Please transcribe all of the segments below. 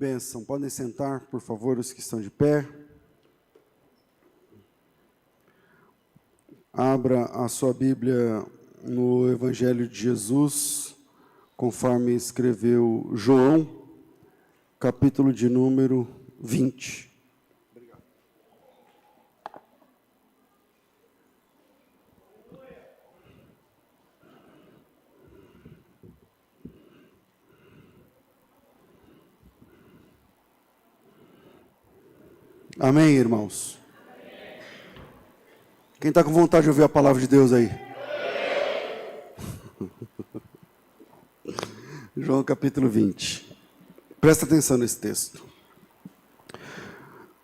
Bênção. Podem sentar, por favor, os que estão de pé. Abra a sua Bíblia no Evangelho de Jesus, conforme escreveu João, capítulo de número 20. Obrigado. Amém, irmãos? Quem está com vontade de ouvir a palavra de Deus aí? João capítulo 20. Presta atenção nesse texto.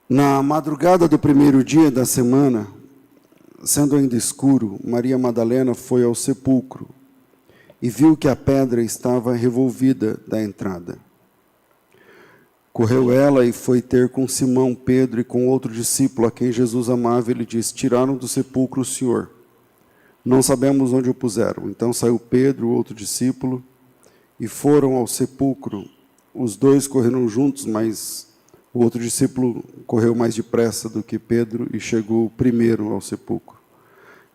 Na madrugada do primeiro dia da semana, sendo ainda escuro, Maria Madalena foi ao sepulcro e viu que a pedra estava revolvida da entrada. Correu ela e foi ter com Simão Pedro e com outro discípulo a quem Jesus amava. Ele disse: tiraram do sepulcro o Senhor. Não sabemos onde o puseram. Então saiu Pedro, o outro discípulo, e foram ao sepulcro. Os dois correram juntos, mas o outro discípulo correu mais depressa do que Pedro e chegou primeiro ao sepulcro.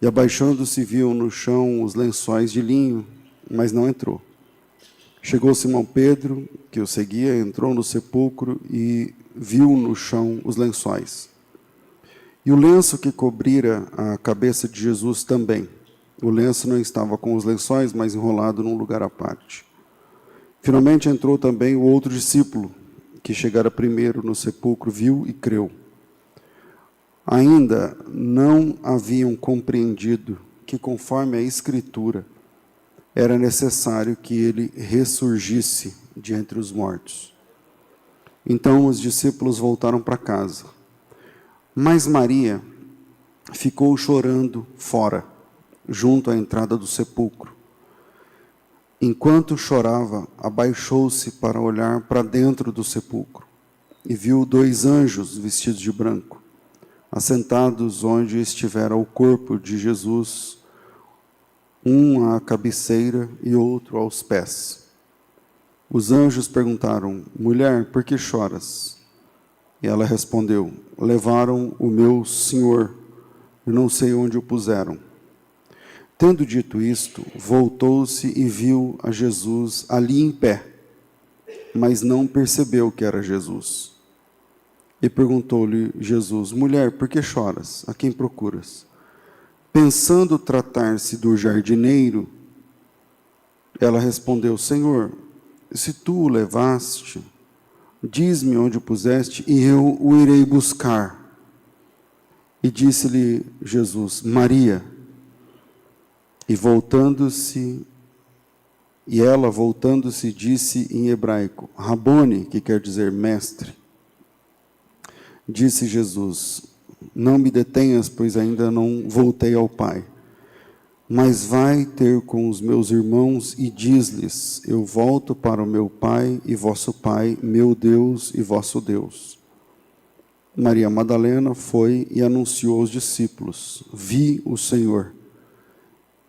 E abaixando-se, viu no chão os lençóis de linho, mas não entrou. Chegou Simão Pedro, que o seguia, entrou no sepulcro e viu no chão os lençóis. E o lenço que cobrira a cabeça de Jesus também. O lenço não estava com os lençóis, mas enrolado num lugar à parte. Finalmente entrou também o outro discípulo, que chegara primeiro no sepulcro, viu e creu. Ainda não haviam compreendido que, conforme a Escritura, era necessário que ele ressurgisse de entre os mortos. Então os discípulos voltaram para casa. Mas Maria ficou chorando fora, junto à entrada do sepulcro. Enquanto chorava, abaixou-se para olhar para dentro do sepulcro e viu dois anjos vestidos de branco, assentados onde estivera o corpo de Jesus, um à cabeceira e outro aos pés. Os anjos perguntaram: mulher, por que choras? E ela respondeu: levaram o meu Senhor, e não sei onde o puseram. Tendo dito isto, voltou-se e viu a Jesus ali em pé, mas não percebeu que era Jesus. E perguntou-lhe Jesus: mulher, por que choras? A quem procuras? Pensando tratar-se do jardineiro, ela respondeu: Senhor, se tu o levaste, diz-me onde o puseste e eu o irei buscar. E disse-lhe Jesus: Maria. E ela, voltando-se, disse em hebraico: Rabone, que quer dizer mestre. Disse Jesus: não me detenhas, pois ainda não voltei ao Pai. Mas vai ter com os meus irmãos e diz-lhes: eu volto para o meu Pai e vosso Pai, meu Deus e vosso Deus. Maria Madalena foi e anunciou aos discípulos: vi o Senhor.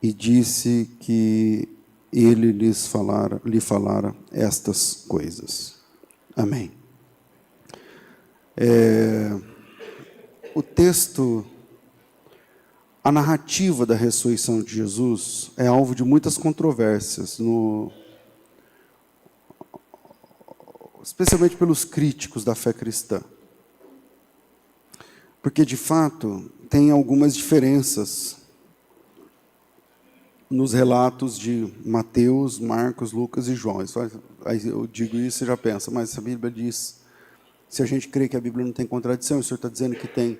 E disse que ele lhe falara estas coisas. Amém. O texto, a narrativa da ressurreição de Jesus é alvo de muitas controvérsias, especialmente pelos críticos da fé cristã. Porque, de fato, tem algumas diferenças nos relatos de Mateus, Marcos, Lucas e João. Aí eu digo isso e já pensa, mas a Bíblia diz, se a gente crê que a Bíblia não tem contradição, o Senhor está dizendo que tem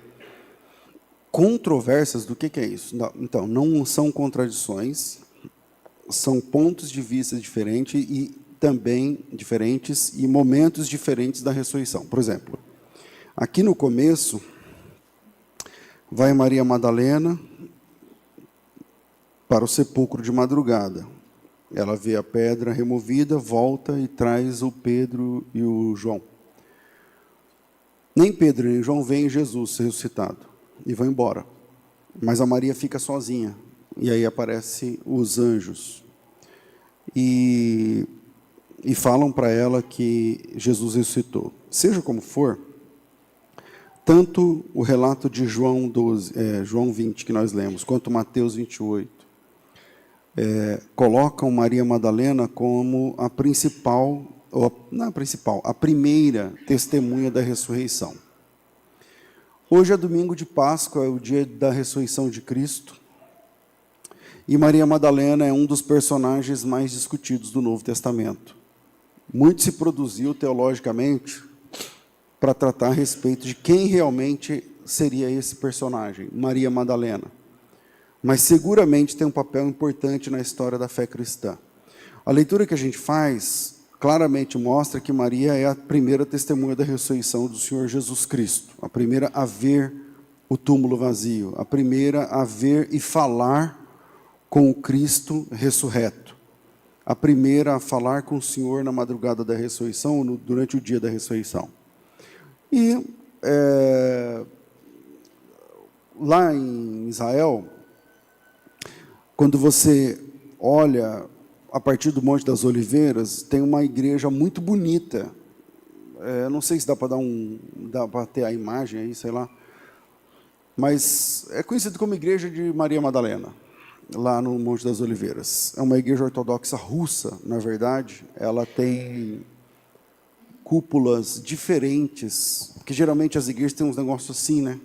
controvérsias. Do que é isso? Não, então, não são contradições, são pontos de vista diferentes e também diferentes e momentos diferentes da ressurreição. Por exemplo, aqui no começo, vai Maria Madalena para o sepulcro de madrugada. Ela vê a pedra removida, volta e traz o Pedro e o João. Nem Pedro nem João veem Jesus ressuscitado e vão embora. Mas a Maria fica sozinha. E aí aparecem os anjos. E e falam para ela que Jesus ressuscitou. Seja como for, tanto o relato de João 20, que nós lemos, quanto Mateus 28, colocam Maria Madalena como a principal, a primeira testemunha da ressurreição. Hoje é domingo de Páscoa, é o dia da ressurreição de Cristo, e Maria Madalena é um dos personagens mais discutidos do Novo Testamento. Muito se produziu teologicamente para tratar a respeito de quem realmente seria esse personagem, Maria Madalena. Mas seguramente tem um papel importante na história da fé cristã. A leitura que a gente faz claramente mostra que Maria é a primeira testemunha da ressurreição do Senhor Jesus Cristo, a primeira a ver o túmulo vazio, a primeira a ver e falar com o Cristo ressurreto, a primeira a falar com o Senhor na madrugada da ressurreição, durante o dia da ressurreição. E lá em Israel, quando você olha a partir do Monte das Oliveiras, tem uma igreja muito bonita. Não sei se dá para ter a imagem aí, sei lá. Mas é conhecido como Igreja de Maria Madalena, lá no Monte das Oliveiras. É uma igreja ortodoxa russa, na verdade. Ela tem cúpulas diferentes, porque geralmente as igrejas têm uns negócios assim, né?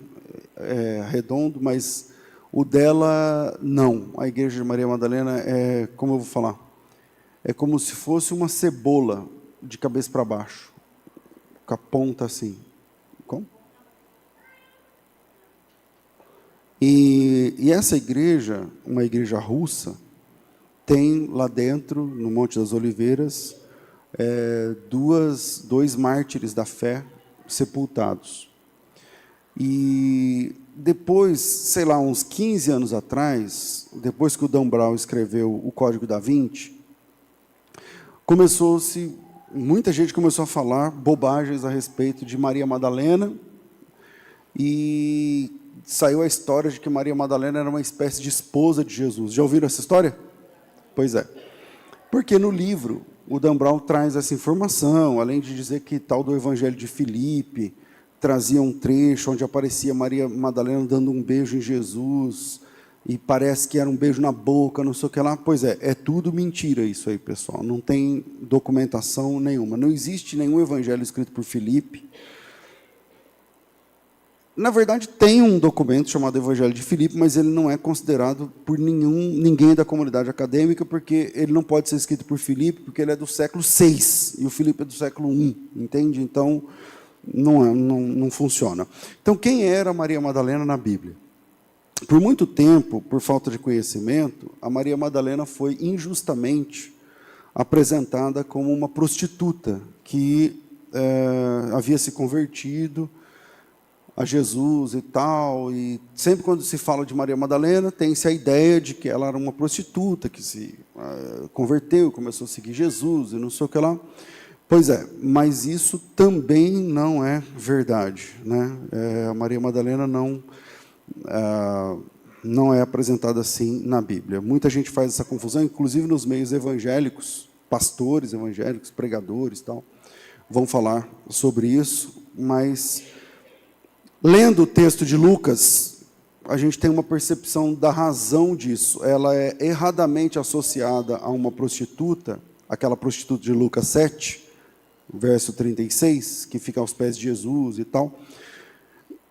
Redondo, mas o dela, não. A igreja de Maria Madalena é, como eu vou falar, é como se fosse uma cebola de cabeça para baixo, com a ponta assim. Como? E essa igreja, uma igreja russa, tem lá dentro, no Monte das Oliveiras, dois mártires da fé sepultados. E depois, sei lá, uns 15 anos atrás, depois que o Dan Brown escreveu o Código da Vinci, muita gente começou a falar bobagens a respeito de Maria Madalena, e saiu a história de que Maria Madalena era uma espécie de esposa de Jesus. Já ouviram essa história? Pois é. Porque no livro, o Dan Brown traz essa informação, além de dizer que tal do Evangelho de Filipe trazia um trecho onde aparecia Maria Madalena dando um beijo em Jesus, e parece que era um beijo na boca, não sei o que lá. Pois é tudo mentira isso aí, pessoal. Não tem documentação nenhuma. Não existe nenhum evangelho escrito por Filipe. Na verdade, tem um documento chamado Evangelho de Filipe, mas ele não é considerado por ninguém da comunidade acadêmica, porque ele não pode ser escrito por Filipe, porque ele é do século VI, e o Filipe é do século I, entende? Então, não funciona. Então, quem era Maria Madalena na Bíblia? Por muito tempo, por falta de conhecimento, a Maria Madalena foi injustamente apresentada como uma prostituta que havia se convertido a Jesus e tal, e sempre quando se fala de Maria Madalena, tem-se a ideia de que ela era uma prostituta, que se converteu, começou a seguir Jesus, e não sei o que lá. Pois é, mas isso também não é verdade, né? A Maria Madalena não é apresentada assim na Bíblia. Muita gente faz essa confusão, inclusive nos meios evangélicos, pastores evangélicos, pregadores, tal, vão falar sobre isso, mas lendo o texto de Lucas, a gente tem uma percepção da razão disso. Ela é erradamente associada a uma prostituta, aquela prostituta de Lucas 7, verso 36, que fica aos pés de Jesus e tal.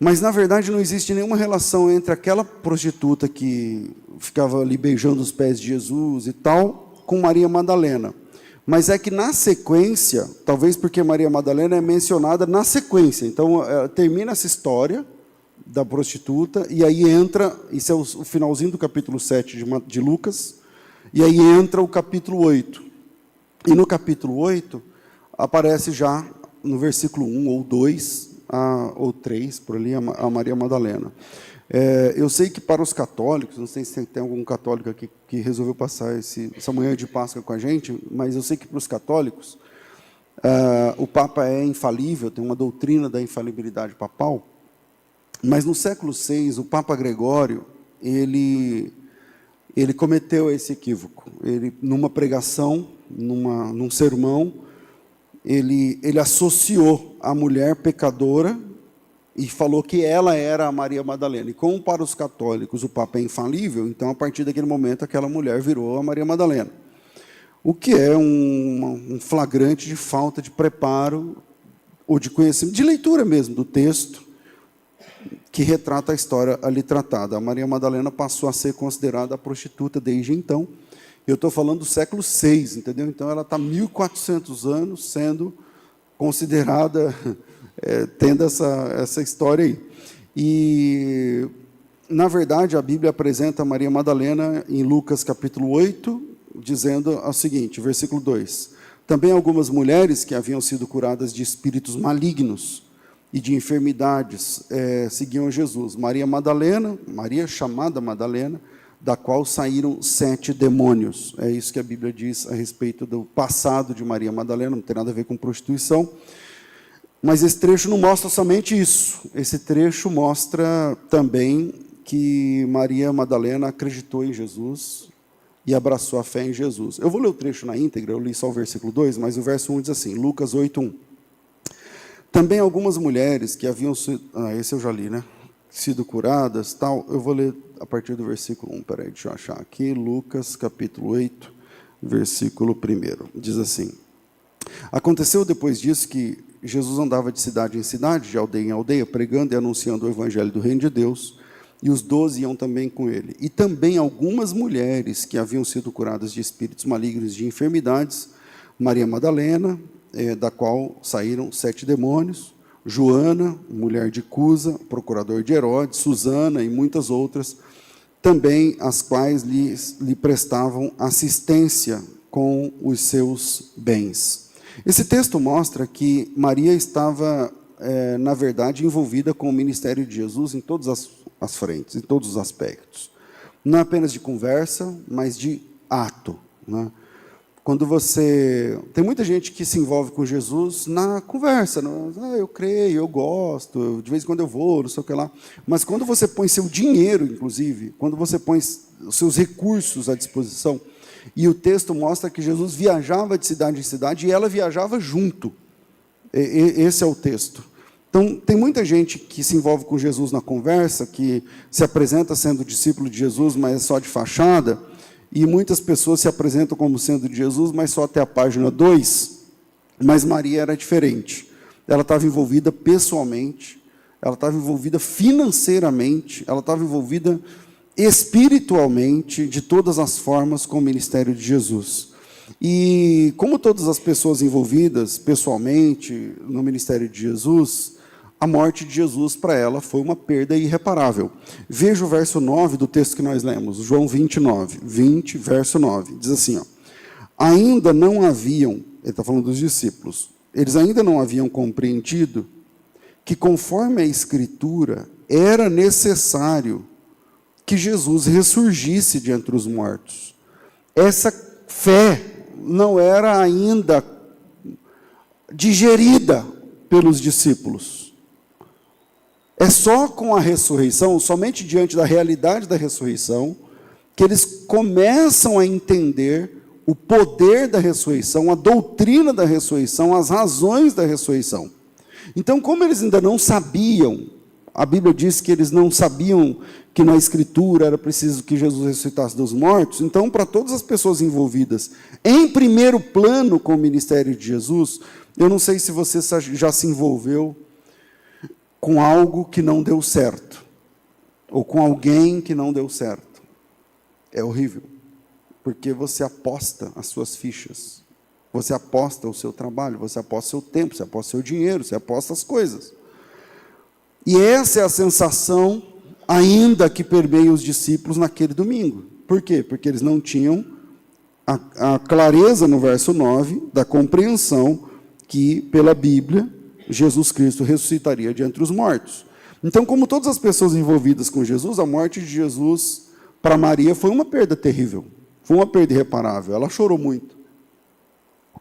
Mas, na verdade, não existe nenhuma relação entre aquela prostituta que ficava ali beijando os pés de Jesus e tal, com Maria Madalena. Mas é que na sequência, talvez porque Maria Madalena é mencionada na sequência, então termina essa história da prostituta, e aí entra, isso é o finalzinho do capítulo 7 de Lucas, e aí entra o capítulo 8. E no capítulo 8, aparece já no versículo 1 ou 2, ou 3, por ali, a Maria Madalena. Eu sei que para os católicos, não sei se tem algum católico aqui que resolveu passar essa manhã de Páscoa com a gente, mas eu sei que para os católicos, o Papa é infalível, tem uma doutrina da infalibilidade papal, mas no século VI, o Papa Gregório, ele cometeu esse equívoco. Ele, numa pregação, num sermão, ele associou a mulher pecadora e falou que ela era a Maria Madalena. E como para os católicos o Papa é infalível, então a partir daquele momento aquela mulher virou a Maria Madalena. O que é um flagrante de falta de preparo ou de conhecimento, de leitura mesmo do texto, que retrata a história ali tratada. A Maria Madalena passou a ser considerada a prostituta desde então. Eu estou falando do século VI, entendeu? Então ela está 1400 anos sendo considerada, tendo essa história aí. E, na verdade, a Bíblia apresenta a Maria Madalena em Lucas capítulo 8, dizendo o seguinte, versículo 2. Também algumas mulheres que haviam sido curadas de espíritos malignos e de enfermidades seguiam Jesus. Maria Madalena, Maria chamada Madalena, da qual saíram 7 demônios. É isso que a Bíblia diz a respeito do passado de Maria Madalena, não tem nada a ver com prostituição. Mas esse trecho não mostra somente isso. Esse trecho mostra também que Maria Madalena acreditou em Jesus e abraçou a fé em Jesus. Eu vou ler o trecho na íntegra, eu li só o versículo 2, mas o verso 1 diz assim, Lucas 8:1. Também algumas mulheres que haviam sido... esse eu já li, né? Sido curadas, tal. Eu vou ler a partir do versículo 1. Peraí, deixa eu achar aqui. Lucas, capítulo 8, versículo 1. Diz assim. Aconteceu depois disso que Jesus andava de cidade em cidade, de aldeia em aldeia, pregando e anunciando o evangelho do reino de Deus, e os 12 iam também com ele. E também algumas mulheres que haviam sido curadas de espíritos malignos e de enfermidades, Maria Madalena, da qual saíram 7 demônios, Joana, mulher de Cusa, procurador de Herodes, Susana e muitas outras, também as quais lhe prestavam assistência com os seus bens. Esse texto mostra que Maria estava, na verdade, envolvida com o ministério de Jesus em todas as frentes, em todos os aspectos. Não apenas de conversa, mas de ato, né? Quando você... Tem muita gente que se envolve com Jesus na conversa. Eu creio, eu gosto, de vez em quando eu vou, não sei o que lá. Mas quando você põe seu dinheiro, inclusive, quando você põe os seus recursos à disposição, e o texto mostra que Jesus viajava de cidade em cidade e ela viajava junto. Esse é o texto. Então, tem muita gente que se envolve com Jesus na conversa, que se apresenta sendo discípulo de Jesus, mas é só de fachada. E muitas pessoas se apresentam como sendo de Jesus, mas só até a página 2. Mas Maria era diferente. Ela estava envolvida pessoalmente, ela estava envolvida financeiramente, ela estava envolvida espiritualmente, de todas as formas, com o ministério de Jesus. E como todas as pessoas envolvidas pessoalmente no ministério de Jesus, a morte de Jesus para ela foi uma perda irreparável. Veja o verso 9 do texto que nós lemos, João 20, verso 9. Diz assim, ó, ainda não haviam, ele está falando dos discípulos, eles ainda não haviam compreendido que, conforme a Escritura, era necessário que Jesus ressurgisse de entre os mortos. Essa fé não era ainda digerida pelos discípulos. É só com a ressurreição, somente diante da realidade da ressurreição, que eles começam a entender o poder da ressurreição, a doutrina da ressurreição, as razões da ressurreição. Então, como eles ainda não sabiam, a Bíblia diz que eles não sabiam que na Escritura era preciso que Jesus ressuscitasse dos mortos, então, para todas as pessoas envolvidas em primeiro plano com o ministério de Jesus, eu não sei se você já se envolveu com algo que não deu certo, ou com alguém que não deu certo. É horrível, porque você aposta as suas fichas, você aposta o seu trabalho, você aposta o seu tempo, você aposta o seu dinheiro, você aposta as coisas. E essa é a sensação ainda que permeia os discípulos naquele domingo. Por quê? Porque eles não tinham a clareza no verso 9 da compreensão que, pela Bíblia, Jesus Cristo ressuscitaria de entre os mortos. Então, como todas as pessoas envolvidas com Jesus, a morte de Jesus para Maria foi uma perda terrível, foi uma perda irreparável, ela chorou muito.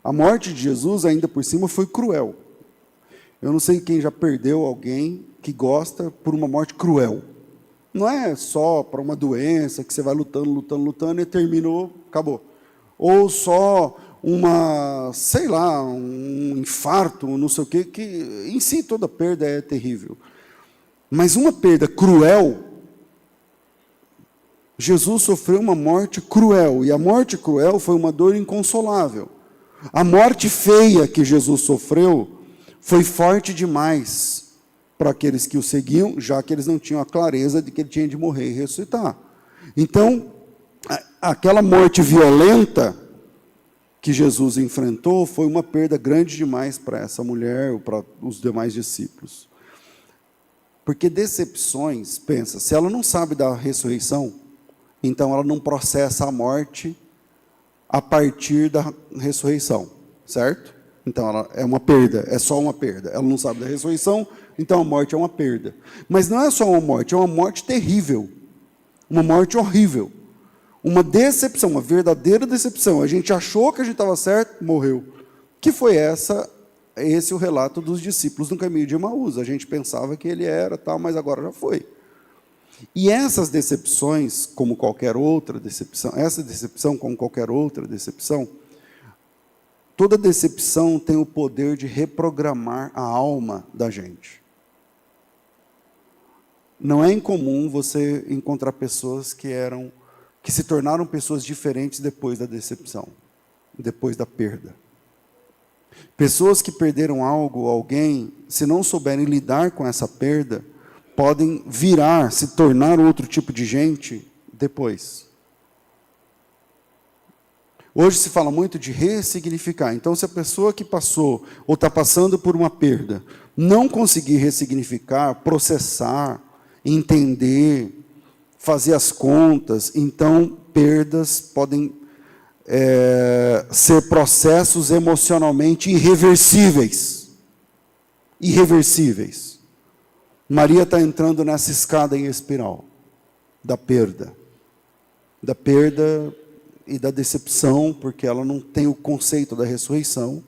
A morte de Jesus, ainda por cima, foi cruel. Eu não sei quem já perdeu alguém que gosta por uma morte cruel. Não é só para uma doença que você vai lutando e terminou, acabou. Ou só sei lá, um infarto, não sei o quê, que em si toda perda é terrível. Mas uma perda cruel, Jesus sofreu uma morte cruel, e a morte cruel foi uma dor inconsolável. A morte feia que Jesus sofreu foi forte demais para aqueles que o seguiam, já que eles não tinham a clareza de que ele tinha de morrer e ressuscitar. Então, aquela morte violenta que Jesus enfrentou foi uma perda grande demais para essa mulher ou para os demais discípulos. Porque decepções, pensa, se ela não sabe da ressurreição, então ela não processa a morte a partir da ressurreição, certo? Então ela é uma perda, é só uma perda. Ela não sabe da ressurreição, então a morte é uma perda. Mas não é só uma morte terrível, uma morte horrível, uma decepção, uma verdadeira decepção. A gente achou que a gente estava certo, morreu. Que foi esse o relato dos discípulos no caminho de Emaús. A gente pensava que ele era tal, mas agora já foi. E essas decepções, como qualquer outra decepção, essa decepção como qualquer outra decepção, toda decepção tem o poder de reprogramar a alma da gente. Não é incomum você encontrar pessoas que se tornaram pessoas diferentes depois da decepção, depois da perda. Pessoas que perderam algo, alguém, se não souberem lidar com essa perda, podem se tornar outro tipo de gente depois. Hoje se fala muito de ressignificar. Então, se a pessoa que passou ou está passando por uma perda não conseguir ressignificar, processar, entender, fazer as contas, então perdas podem ser processos emocionalmente irreversíveis. Irreversíveis. Maria está entrando nessa escada em espiral da perda e da decepção, porque ela não tem o conceito da ressurreição,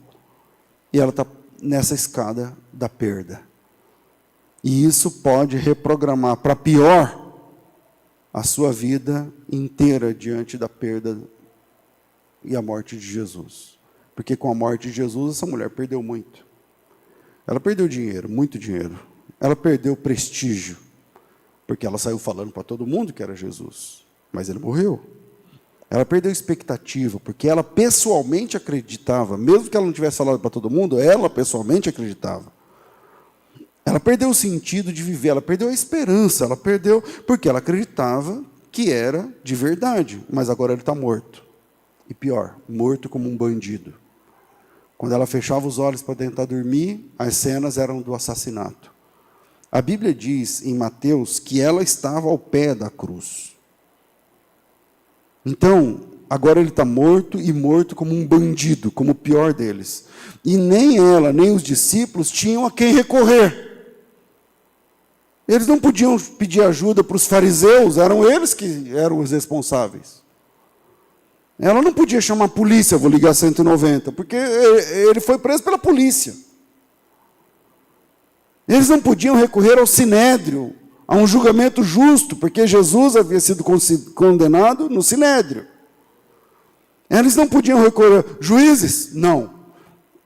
e ela está nessa escada da perda. E isso pode reprogramar para pior a sua vida inteira diante da perda e a morte de Jesus. Porque com a morte de Jesus, essa mulher perdeu muito. Ela perdeu dinheiro, muito dinheiro. Ela perdeu prestígio, porque ela saiu falando para todo mundo que era Jesus, mas ele morreu. Ela perdeu expectativa, porque ela pessoalmente acreditava, mesmo que ela não tivesse falado para todo mundo, ela pessoalmente acreditava. Ela perdeu o sentido de viver, ela perdeu a esperança, ela perdeu, porque ela acreditava que era de verdade, mas agora ele está morto. E pior, morto como um bandido. Quando ela fechava os olhos para tentar dormir, as cenas eram do assassinato. A Bíblia diz em Mateus que ela estava ao pé da cruz. Então, agora ele está morto, e morto como um bandido, como o pior deles. E nem ela, nem os discípulos tinham a quem recorrer. Eles não podiam pedir ajuda para os fariseus, eram eles que eram os responsáveis. Ela não podia chamar a polícia, vou ligar 190, porque ele foi preso pela polícia. Eles não podiam recorrer ao sinédrio, a um julgamento justo, porque Jesus havia sido condenado no sinédrio. Eles não podiam recorrer a juízes? Não.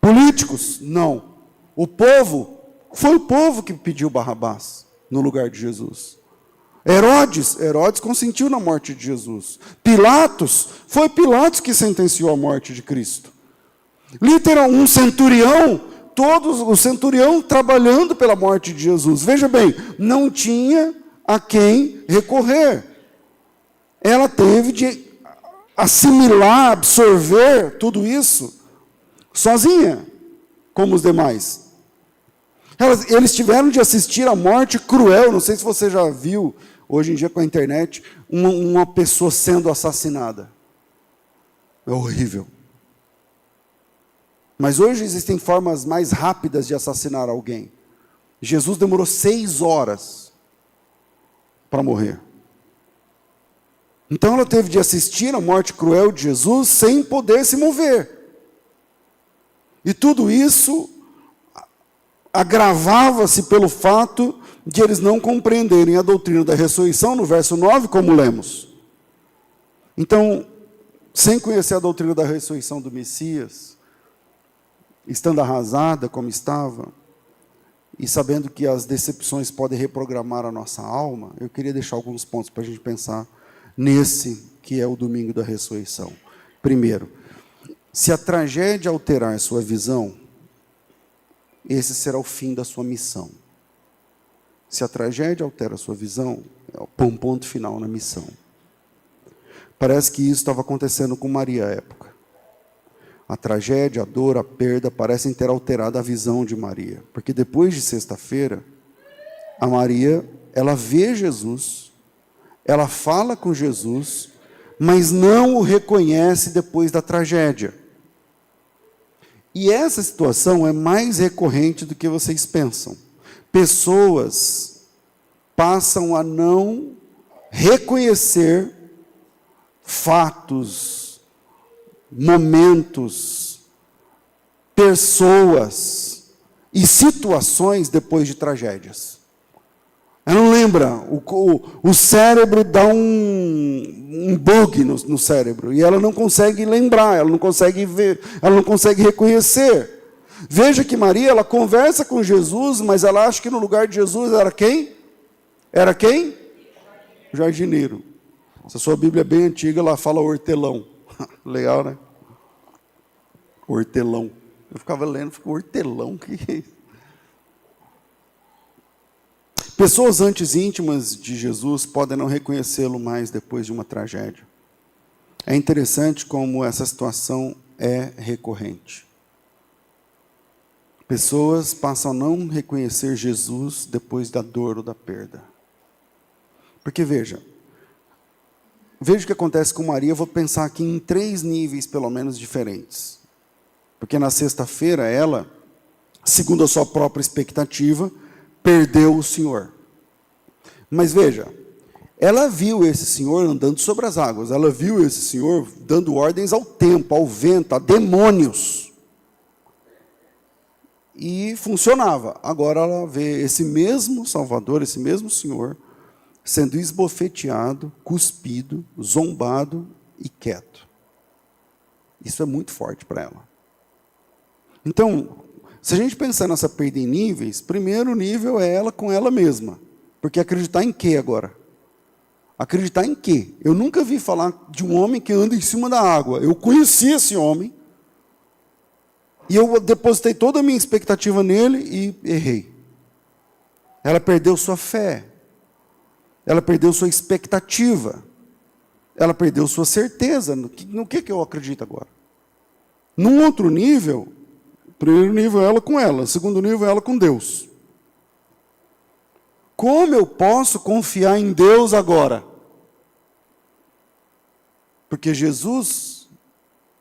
Políticos? Não. O povo? Foi o povo que pediu Barrabás no lugar de Jesus. Herodes consentiu na morte de Jesus. Pilatos? Foi Pilatos que sentenciou a morte de Cristo. Literalmente, um centurião, o centurião trabalhando pela morte de Jesus. Veja bem, não tinha a quem recorrer. Ela teve de assimilar, absorver tudo isso sozinha, como os demais. Eles tiveram de assistir a morte cruel. Não sei se você já viu, hoje em dia com a internet, uma pessoa sendo assassinada. É horrível. Mas hoje existem formas mais rápidas de assassinar alguém. Jesus demorou 6 horas para morrer. Então ela teve de assistir a morte cruel de Jesus sem poder se mover. E tudo isso agravava-se pelo fato de eles não compreenderem a doutrina da ressurreição, no verso 9, como lemos. Então, sem conhecer a doutrina da ressurreição do Messias, estando arrasada como estava, e sabendo que as decepções podem reprogramar a nossa alma, eu queria deixar alguns pontos para a gente pensar nesse que é o domingo da ressurreição. Primeiro, se a tragédia alterar sua visão, esse será o fim da sua missão. Se a tragédia altera a sua visão, é um ponto final na missão. Parece que isso estava acontecendo com Maria à época. A tragédia, a dor, a perda parecem ter alterado a visão de Maria. Porque depois de sexta-feira, a Maria, ela vê Jesus, ela fala com Jesus, mas não o reconhece depois da tragédia. E essa situação é mais recorrente do que vocês pensam. Pessoas passam a não reconhecer fatos, momentos, pessoas e situações depois de tragédias. Ela não lembra, o cérebro dá um bug no cérebro, e ela não consegue lembrar, ela não consegue ver, ela não consegue reconhecer. Veja que Maria, ela conversa com Jesus, mas ela acha que no lugar de Jesus era quem? Era quem? Jardineiro. Se a sua Bíblia é bem antiga, ela fala hortelão. Legal, né? Hortelão. Eu ficava lendo, ficou hortelão, que é isso? Pessoas antes íntimas de Jesus podem não reconhecê-lo mais depois de uma tragédia. É interessante como essa situação é recorrente. Pessoas passam a não reconhecer Jesus depois da dor ou da perda. Porque veja o que acontece com Maria. Eu vou pensar aqui em 3 níveis, pelo menos, diferentes. Porque na sexta-feira, ela, segundo a sua própria expectativa, perdeu o Senhor. Mas veja, ela viu esse Senhor andando sobre as águas. Ela viu esse Senhor dando ordens ao tempo, ao vento, a demônios. E funcionava. Agora ela vê esse mesmo Salvador, esse mesmo Senhor, sendo esbofeteado, cuspido, zombado e quieto. Isso é muito forte para ela. Então, se a gente pensar nessa perda em níveis, primeiro nível é ela com ela mesma. Porque acreditar em quê agora? Acreditar em quê? Eu nunca vi falar de um homem que anda em cima da água. Eu conheci esse homem, e eu depositei toda a minha expectativa nele e errei. Ela perdeu sua fé. Ela perdeu sua expectativa. Ela perdeu sua certeza. No que eu acredito agora? Num outro nível, primeiro nível é ela com ela, segundo nível é ela com Deus. Como eu posso confiar em Deus agora? Porque Jesus,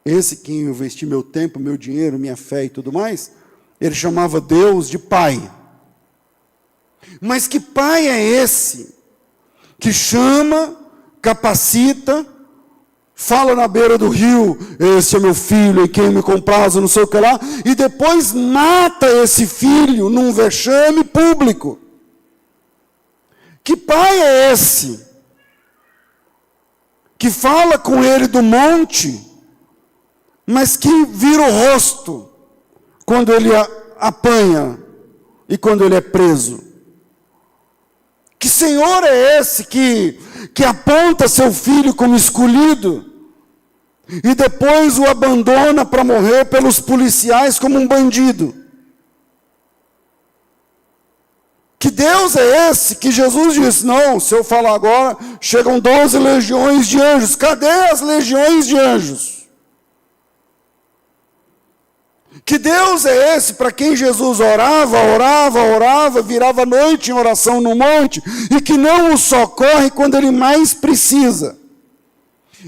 esse que eu investi meu tempo, meu dinheiro, minha fé e tudo mais, ele chamava Deus de Pai. Mas que Pai é esse que chama, capacita, fala na beira do rio, esse é meu filho, em quem me comprazo, não sei o que lá, e depois mata esse filho num vexame público? Que pai é esse que fala com ele do monte, mas que vira o rosto quando ele apanha e quando ele é preso? Que Senhor é esse que aponta seu filho como escolhido e depois o abandona para morrer pelos policiais como um bandido? Que Deus é esse que Jesus disse, não, se eu falar agora, chegam 12 legiões de anjos. Cadê as legiões de anjos? Que Deus é esse para quem Jesus orava, virava a noite em oração no monte, e que não o socorre quando ele mais precisa?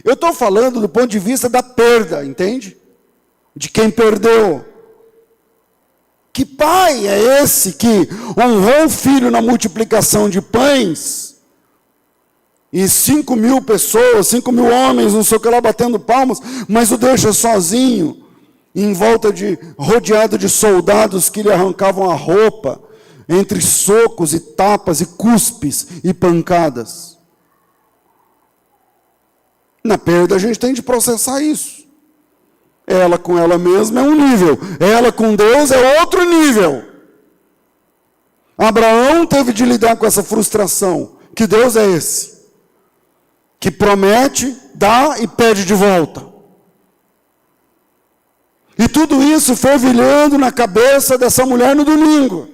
Eu estou falando do ponto de vista da perda, entende? De quem perdeu. Que pai é esse que honrou o filho na multiplicação de pães, e 5.000 pessoas, 5.000 homens, não sei o que lá, batendo palmas, mas o deixa sozinho, rodeado de soldados que lhe arrancavam a roupa, entre socos e tapas e cuspes e pancadas? Na perda a gente tem de processar isso. Ela com ela mesma é um nível, ela com Deus é outro nível. Abraão teve de lidar com essa frustração. Que Deus é esse? Que promete, dá e pede de volta. E tudo isso fervilhando na cabeça dessa mulher no domingo.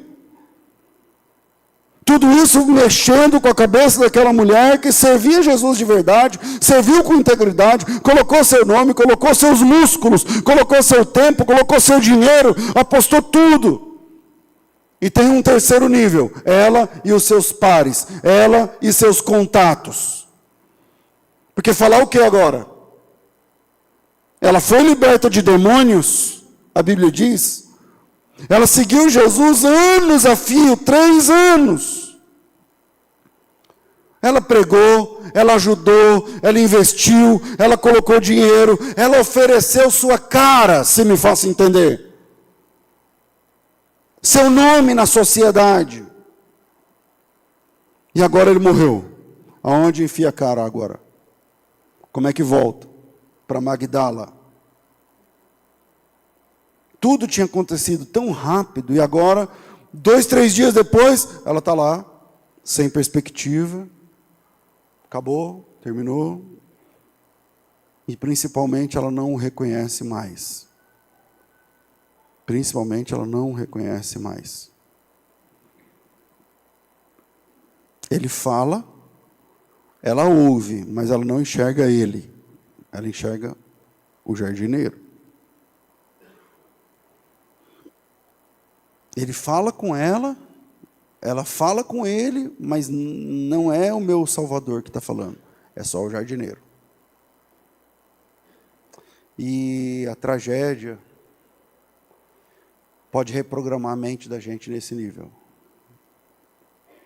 Tudo isso mexendo com a cabeça daquela mulher que servia Jesus de verdade, serviu com integridade, colocou seu nome, colocou seus músculos, colocou seu tempo, colocou seu dinheiro, apostou tudo. E tem um terceiro nível, ela e os seus pares, ela e seus contatos. Porque falar o que agora? Ela foi liberta de demônios, a Bíblia diz. Ela seguiu Jesus anos a fio, 3 anos. Ela pregou, ela ajudou, ela investiu, ela colocou dinheiro, ela ofereceu sua cara, se me faça entender. Seu nome na sociedade. E agora ele morreu. Aonde enfia a cara agora? Como é que volta? Para Magdala. Tudo tinha acontecido tão rápido e agora, 2, 3 dias depois, ela está lá, sem perspectiva. Acabou, terminou. E principalmente ela não o reconhece mais. Principalmente ela não o reconhece mais. Ele fala, ela ouve, mas ela não enxerga ele. Ela enxerga o jardineiro. Ele fala com ela fala com ele, mas não é o meu Salvador que está falando. É só o jardineiro. E a tragédia pode reprogramar a mente da gente nesse nível.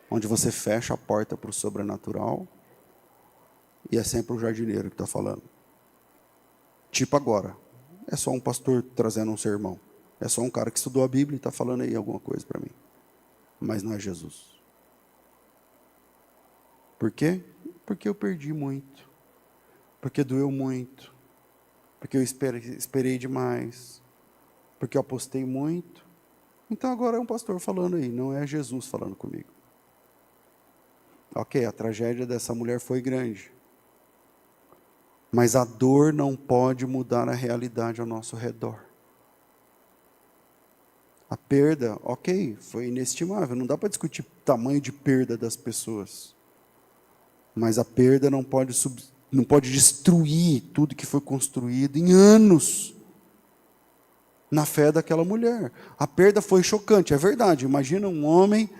Onde você fecha a porta para o sobrenatural e é sempre o jardineiro que está falando. Tipo agora, é só um pastor trazendo um sermão. É só um cara que estudou a Bíblia e está falando aí alguma coisa para mim. Mas não é Jesus. Por quê? Porque eu perdi muito. Porque doeu muito. Porque eu esperei demais. Porque eu apostei muito. Então agora é um pastor falando aí, não é Jesus falando comigo. Ok, a tragédia dessa mulher foi grande. Mas a dor não pode mudar a realidade ao nosso redor. A perda, ok, foi inestimável. Não dá para discutir o tamanho de perda das pessoas. Mas a perda não pode destruir tudo que foi construído em anos na fé daquela mulher. A perda foi chocante, é verdade. Imagina um homem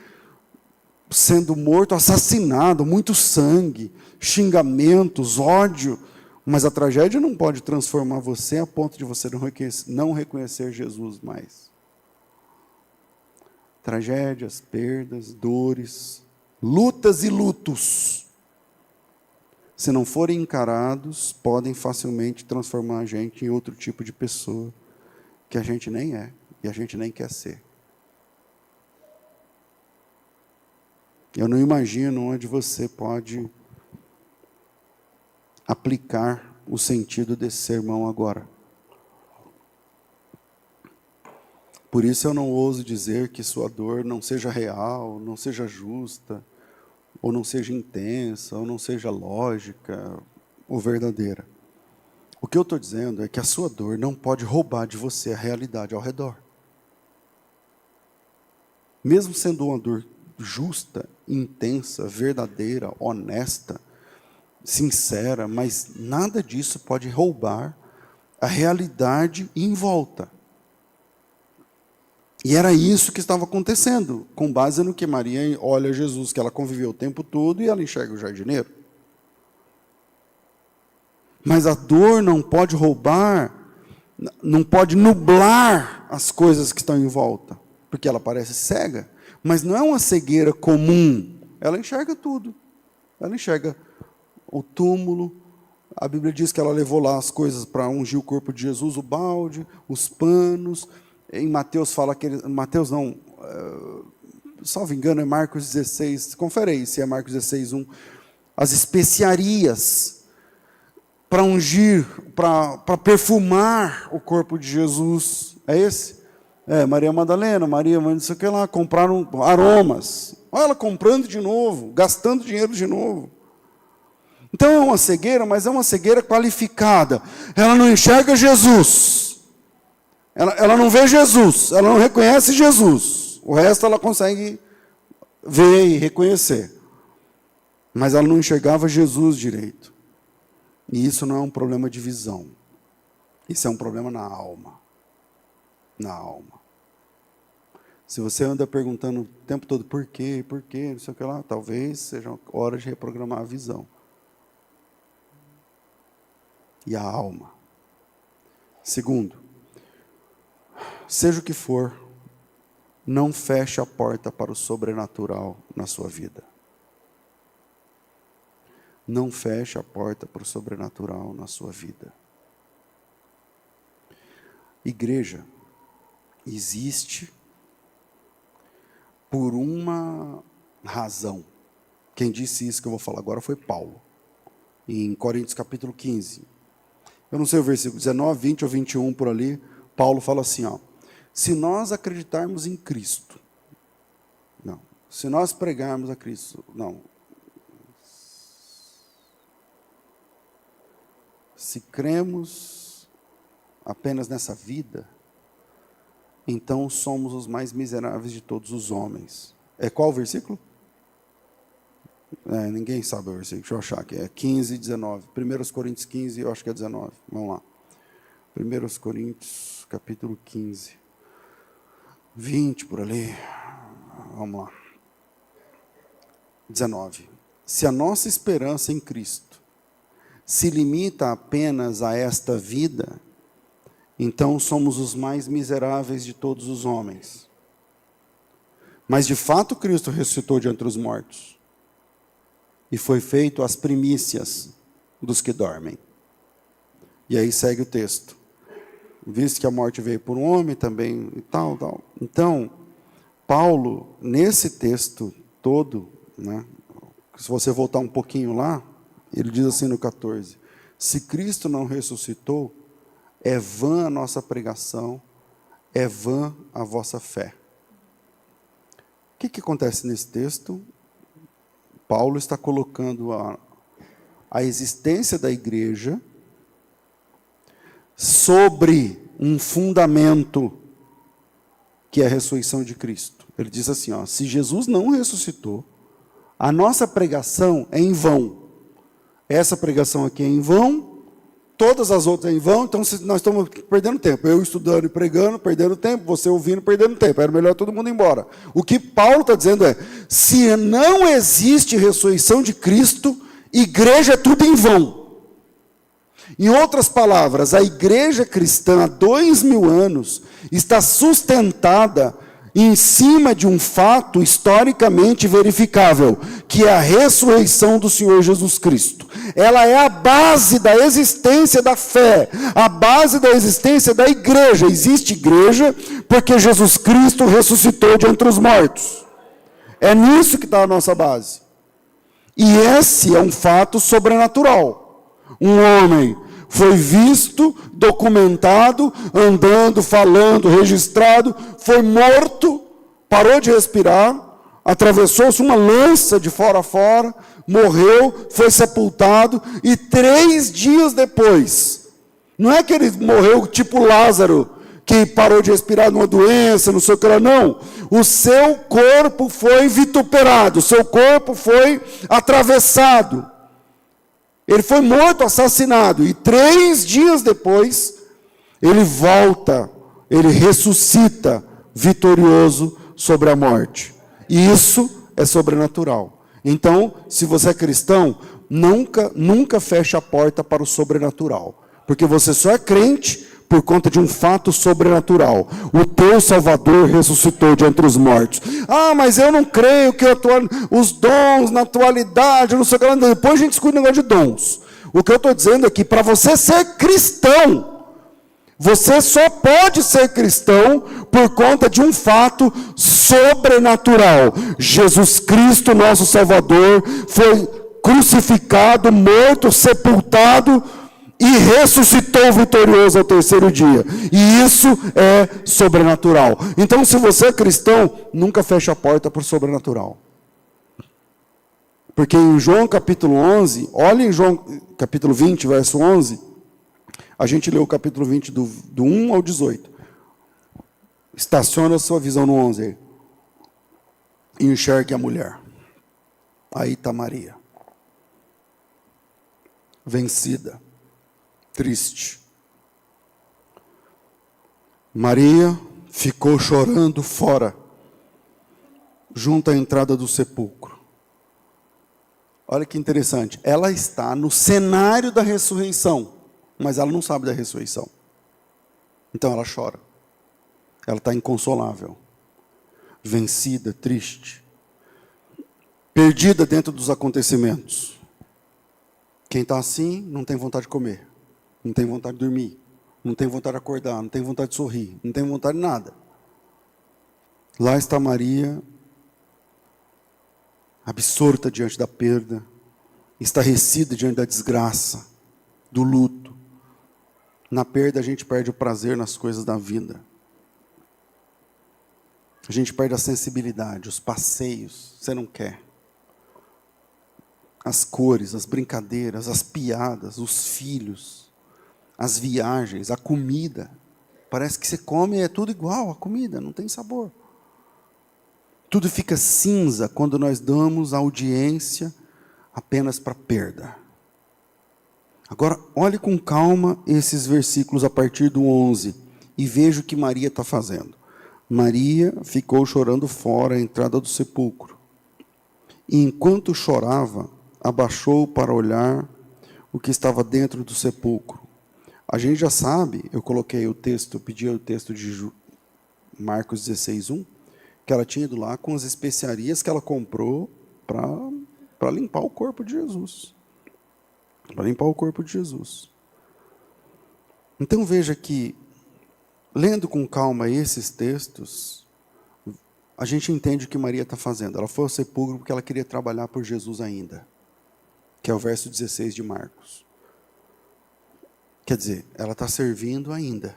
sendo morto, assassinado, muito sangue, xingamentos, ódio. Mas a tragédia não pode transformar você a ponto de você não reconhecer Jesus mais. Tragédias, perdas, dores, lutas e lutos, se não forem encarados, podem facilmente transformar a gente em outro tipo de pessoa que a gente nem é e a gente nem quer ser. Eu não imagino onde você pode aplicar o sentido desse sermão agora. Por isso eu não ouso dizer que sua dor não seja real, não seja justa, ou não seja intensa, ou não seja lógica, ou verdadeira. O que eu estou dizendo é que a sua dor não pode roubar de você a realidade ao redor. Mesmo sendo uma dor justa, intensa, verdadeira, honesta, sincera, mas nada disso pode roubar a realidade em volta. E era isso que estava acontecendo, com base no que Maria olha Jesus, que ela conviveu o tempo todo e ela enxerga o jardineiro. Mas a dor não pode roubar, não pode nublar as coisas que estão em volta, porque ela parece cega, mas não é uma cegueira comum, ela enxerga tudo. Ela enxerga o túmulo, a Bíblia diz que ela levou lá as coisas para ungir o corpo de Jesus, o balde, os panos. Em Mateus fala que Mateus não, salvo engano, é Marcos 16, confere aí se é Marcos 16, 1. As especiarias para ungir, para perfumar o corpo de Jesus. É esse? Maria Madalena, Maria, não sei o que lá, compraram aromas. Olha ela comprando de novo, gastando dinheiro de novo. Então é uma cegueira, mas é uma cegueira qualificada. Ela não enxerga Jesus. Ela não vê Jesus, ela não reconhece Jesus. O resto ela consegue ver e reconhecer. Mas ela não enxergava Jesus direito. E isso não é um problema de visão. Isso é um problema na alma. Na alma. Se você anda perguntando o tempo todo por quê, não sei o que lá, talvez seja hora de reprogramar a visão. E a alma. Segundo, seja o que for, não feche a porta para o sobrenatural na sua vida. Não feche a porta para o sobrenatural na sua vida. Igreja existe por uma razão. Quem disse isso que eu vou falar agora foi Paulo, em Coríntios capítulo 15. Eu não sei o versículo 19, 20 ou 21 por ali. Paulo fala assim, se nós acreditarmos em Cristo, não, se nós pregarmos a Cristo, não, se cremos apenas nessa vida, então somos os mais miseráveis de todos os homens. É qual o versículo? Ninguém sabe o versículo, deixa eu achar aqui. É 15, 19. 1 Coríntios 15, eu acho que é 19. Vamos lá. 1 Coríntios, capítulo 15. 20 por ali. Vamos lá. 19. Se a nossa esperança em Cristo se limita apenas a esta vida, então somos os mais miseráveis de todos os homens. Mas de fato Cristo ressuscitou de entre os mortos e foi feito as primícias dos que dormem. E aí segue o texto. Visto que a morte veio por um homem também e tal. Então, Paulo, nesse texto todo, se você voltar um pouquinho lá, ele diz assim no 14, se Cristo não ressuscitou, é vã a nossa pregação, é vã a vossa fé. O que acontece nesse texto? Paulo está colocando a existência da igreja sobre um fundamento que é a ressurreição de Cristo. Ele diz assim, se Jesus não ressuscitou, a nossa pregação é em vão. Essa pregação aqui é em vão, todas as outras é em vão, então nós estamos perdendo tempo. Eu estudando e pregando, perdendo tempo, você ouvindo, perdendo tempo. Era melhor todo mundo ir embora. O que Paulo está dizendo é, se não existe ressurreição de Cristo, igreja é tudo em vão. Em outras palavras, a igreja cristã há 2000 anos está sustentada em cima de um fato historicamente verificável, que é a ressurreição do Senhor Jesus Cristo. Ela é a base da existência da fé, a base da existência da igreja. Existe igreja porque Jesus Cristo ressuscitou de entre os mortos. É nisso que está a nossa base. E esse é um fato sobrenatural. Um homem foi visto, documentado, andando, falando, registrado, foi morto, parou de respirar, atravessou-se uma lança de fora a fora, morreu, foi sepultado, e 3 dias depois, não é que ele morreu tipo Lázaro, que parou de respirar de uma doença, não sei o que lá, não. O seu corpo foi vituperado, o seu corpo foi atravessado. Ele foi morto, assassinado, e 3 dias depois, ele volta, ele ressuscita, vitorioso sobre a morte. E isso é sobrenatural. Então, se você é cristão, nunca feche a porta para o sobrenatural. Porque você só é crente por conta de um fato sobrenatural. O teu Salvador ressuscitou de entre os mortos. Mas eu não creio que os dons na atualidade, não sei o que lá. Depois a gente discute o negócio de dons. O que eu estou dizendo é que para você ser cristão, você só pode ser cristão por conta de um fato sobrenatural. Jesus Cristo, nosso Salvador, foi crucificado, morto, sepultado, e ressuscitou vitorioso ao terceiro dia. E isso é sobrenatural. Então, se você é cristão, nunca feche a porta para o sobrenatural. Porque em João capítulo 11, olha em João capítulo 20, verso 11, a gente leu o capítulo 20 do 1 ao 18. Estaciona a sua visão no 11 aí. E enxergue a mulher. Aí está Maria. Vencida. Triste. Maria ficou chorando fora, junto à entrada do sepulcro. Olha que interessante. Ela está no cenário da ressurreição, mas ela não sabe da ressurreição. Então ela chora. Ela está inconsolável, vencida, triste, perdida dentro dos acontecimentos. Quem está assim não tem vontade de comer, não tem vontade de dormir, não tem vontade de acordar, não tem vontade de sorrir, não tem vontade de nada. Lá está Maria, absorta diante da perda, estarrecida diante da desgraça, do luto. Na perda a gente perde o prazer nas coisas da vida. A gente perde a sensibilidade, os passeios, você não quer. As cores, as brincadeiras, as piadas, os filhos, as viagens, a comida. Parece que você come e é tudo igual, a comida, não tem sabor. Tudo fica cinza quando nós damos audiência apenas para perda. Agora, olhe com calma esses versículos a partir do 11 e veja o que Maria está fazendo. Maria ficou chorando fora à entrada do sepulcro. E enquanto chorava, abaixou para olhar o que estava dentro do sepulcro. A gente já sabe, eu coloquei o texto, eu pedi o texto de Marcos 16:1, que ela tinha ido lá com as especiarias que ela comprou para limpar o corpo de Jesus. Para limpar o corpo de Jesus. Então veja que, lendo com calma esses textos, a gente entende o que Maria está fazendo. Ela foi ao sepulcro porque ela queria trabalhar por Jesus ainda, que é o verso 16 de Marcos. Quer dizer, ela está servindo ainda.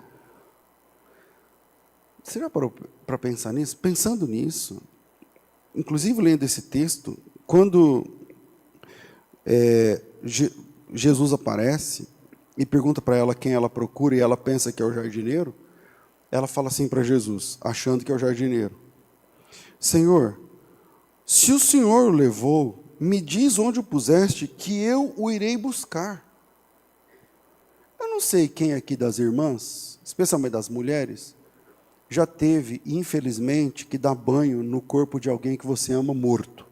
Você já parou para pensar nisso? Pensando nisso, inclusive lendo esse texto, quando Jesus aparece e pergunta para ela quem ela procura e ela pensa que é o jardineiro, ela fala assim para Jesus, achando que é o jardineiro: Senhor, se o Senhor o levou, me diz onde o puseste, que eu o irei buscar. Eu não sei quem aqui das irmãs, especialmente das mulheres, já teve, infelizmente, que dar banho no corpo de alguém que você ama morto.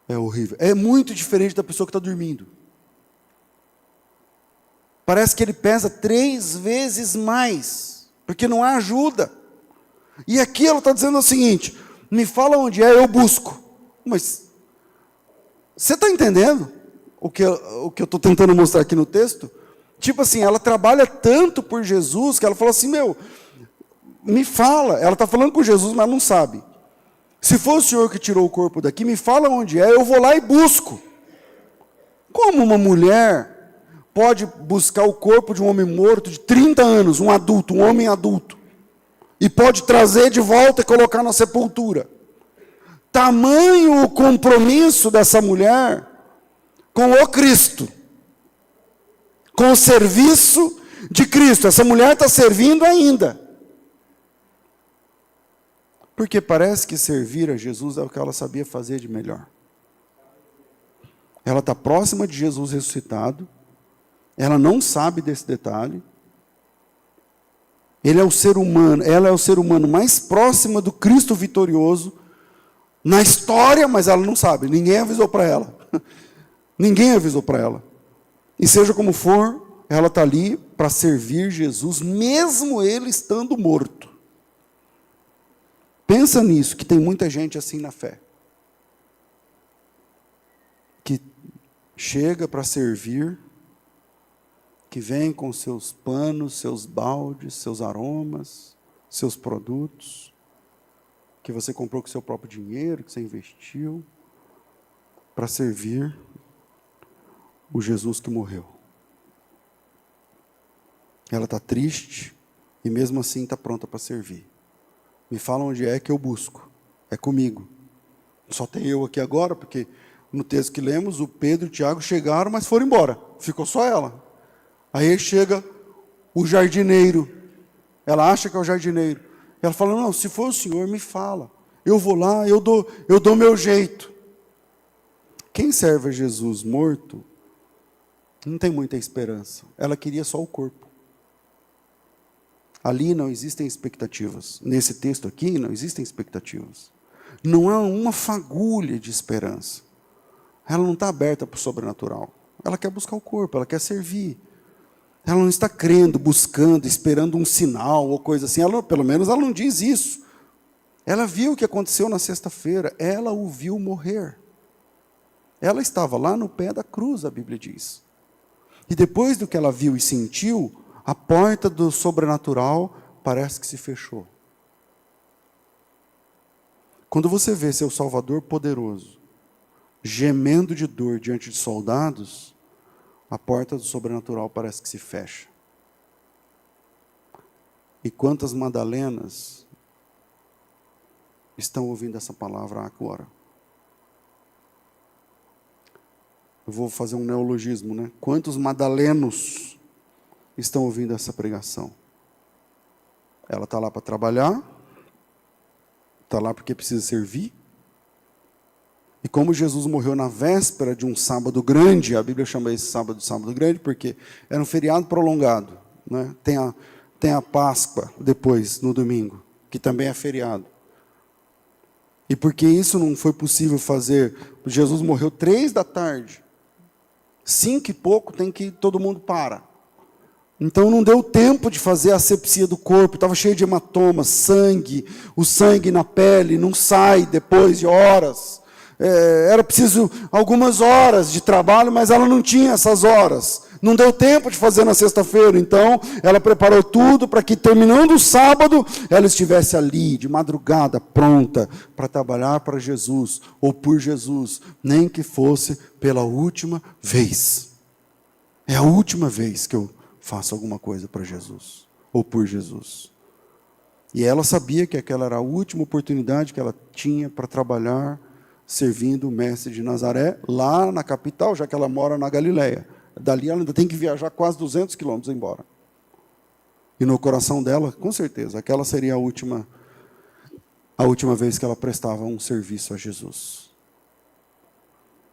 É horrível. É muito diferente da pessoa que está dormindo. Parece que ele pesa 3 vezes mais, porque não há ajuda. E aqui ela está dizendo o seguinte: me fala onde é, eu busco. Mas você está entendendo o que eu estou tentando mostrar aqui no texto? Tipo assim, ela trabalha tanto por Jesus que ela fala assim: me fala. Ela está falando com Jesus, mas não sabe. Se for o Senhor que tirou o corpo daqui, me fala onde é, eu vou lá e busco. Como uma mulher pode buscar o corpo de um homem morto de 30 anos, um adulto, um homem adulto, e pode trazer de volta e colocar na sepultura? Tamanho o compromisso dessa mulher com o Cristo, com o serviço de Cristo. Essa mulher está servindo ainda. Porque parece que servir a Jesus é o que ela sabia fazer de melhor. Ela está próxima de Jesus ressuscitado. Ela não sabe desse detalhe. Ele é o ser humano, ela é o ser humano mais próxima do Cristo vitorioso na história, mas ela não sabe. Ninguém avisou para ela. Ninguém avisou para ela. E seja como for, ela está ali para servir Jesus, mesmo ele estando morto. Pensa nisso, que tem muita gente assim na fé. Que chega para servir, que vem com seus panos, seus baldes, seus aromas, seus produtos, que você comprou com seu próprio dinheiro, que você investiu, para servir o Jesus que morreu. Ela está triste e mesmo assim está pronta para servir. Me fala onde é que eu busco. É comigo. Só tem eu aqui agora, porque no texto que lemos, o Pedro e o Tiago chegaram, mas foram embora. Ficou só ela. Aí chega o jardineiro. Ela acha que é o jardineiro. Ela fala, não, se for o senhor, me fala. Eu vou lá, eu dou meu jeito. Quem serve a Jesus morto, não tem muita esperança. Ela queria só o corpo. Ali não existem expectativas. Nesse texto aqui, não existem expectativas. Não há uma fagulha de esperança. Ela não está aberta para o sobrenatural. Ela quer buscar o corpo, ela quer servir. Ela não está crendo, buscando, esperando um sinal ou coisa assim. Pelo menos ela não diz isso. Ela viu o que aconteceu na sexta-feira. Ela o viu morrer. Ela estava lá no pé da cruz, a Bíblia diz. E depois do que ela viu e sentiu, a porta do sobrenatural parece que se fechou. Quando você vê seu Salvador poderoso, gemendo de dor diante de soldados, a porta do sobrenatural parece que se fecha. E quantas Madalenas estão ouvindo essa palavra agora? Eu vou fazer um neologismo, né? Quantos madalenos estão ouvindo essa pregação? Ela está lá para trabalhar, está lá porque precisa servir. E como Jesus morreu na véspera de um sábado grande, a Bíblia chama esse sábado de sábado grande, porque era um feriado prolongado, né? Tem a Páscoa depois, no domingo, que também é feriado. E porque isso não foi possível fazer, Jesus morreu 3 da tarde. 5 e pouco tem que todo mundo para. Então não deu tempo de fazer a asepsia do corpo, estava cheio de hematomas, sangue, o sangue na pele não sai depois de horas. Era preciso algumas horas de trabalho, mas ela não tinha essas horas. Não deu tempo de fazer na sexta-feira, então ela preparou tudo para que terminando o sábado, ela estivesse ali, de madrugada, pronta para trabalhar para Jesus, ou por Jesus, nem que fosse pela última vez. É a última vez que eu faço alguma coisa para Jesus, ou por Jesus. E ela sabia que aquela era a última oportunidade que ela tinha para trabalhar, servindo o mestre de Nazaré, lá na capital, já que ela mora na Galileia. Dali ela ainda tem que viajar quase 200 quilômetros embora. E no coração dela, com certeza, aquela seria a última vez que ela prestava um serviço a Jesus.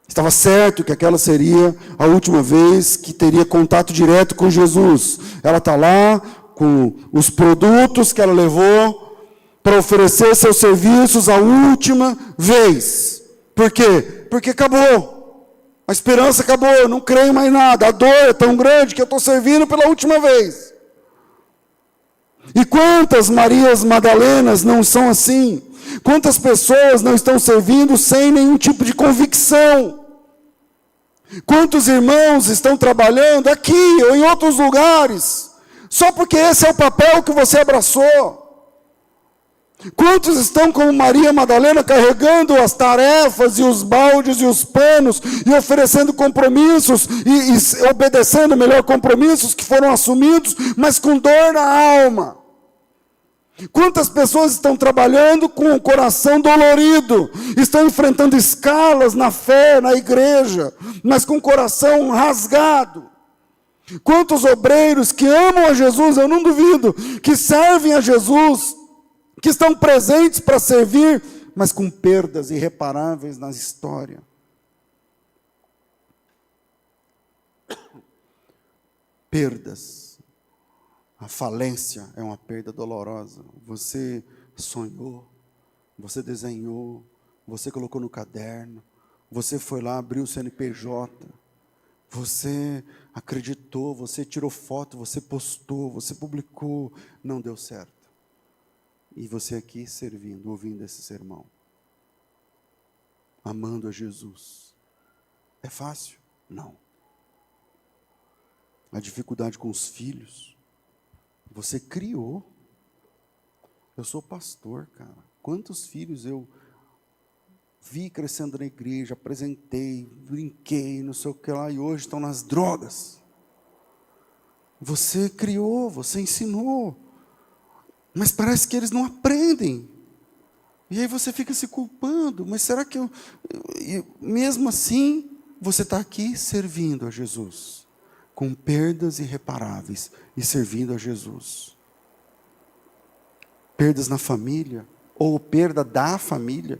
Estava certo que aquela seria a última vez que teria contato direto com Jesus. Ela está lá com os produtos que ela levou para oferecer seus serviços a última vez. Por quê? Porque acabou. A esperança acabou, eu não creio mais nada. A dor é tão grande que eu estou servindo pela última vez. E quantas Marias Madalenas não são assim? Quantas pessoas não estão servindo sem nenhum tipo de convicção? Quantos irmãos estão trabalhando aqui ou em outros lugares, só porque esse é o papel que você abraçou? Quantos estão como Maria Madalena carregando as tarefas e os baldes e os panos e oferecendo compromissos e obedecendo melhor compromissos que foram assumidos, mas com dor na alma? Quantas pessoas estão trabalhando com o coração dolorido, estão enfrentando escalas na fé, na igreja, mas com o coração rasgado? Quantos obreiros que amam a Jesus, eu não duvido, que servem a Jesus, que estão presentes para servir, mas com perdas irreparáveis na história. Perdas. A falência é uma perda dolorosa. Você sonhou, você desenhou, você colocou no caderno, você foi lá, abriu o CNPJ, você acreditou, você tirou foto, você postou, você publicou, não deu certo. E você aqui servindo, ouvindo esse sermão, amando a Jesus. É fácil? Não. A dificuldade com os filhos, você criou. Eu sou pastor, cara. Quantos filhos eu vi crescendo na igreja, apresentei, brinquei, não sei o que lá, e hoje estão nas drogas. Você criou, você ensinou, mas parece que eles não aprendem. E aí você fica se culpando, mas será que mesmo assim, você está aqui servindo a Jesus, com perdas irreparáveis, e servindo a Jesus. Perdas na família, ou perda da família.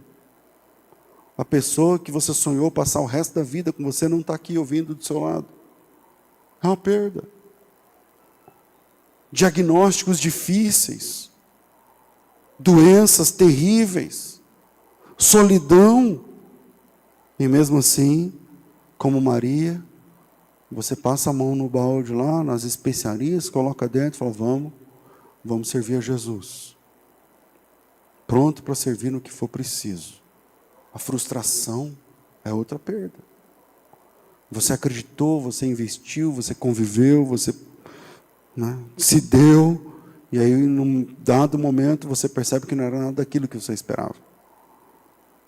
A pessoa que você sonhou passar o resto da vida com você não está aqui ouvindo do seu lado. É uma perda. Diagnósticos difíceis, doenças terríveis, solidão. E mesmo assim, como Maria, você passa a mão no balde lá, nas especiarias, coloca dentro e fala, vamos servir a Jesus. Pronto para servir no que for preciso. A frustração é outra perda. Você acreditou, você investiu, você conviveu, você se deu, e aí num dado momento você percebe que não era nada daquilo que você esperava.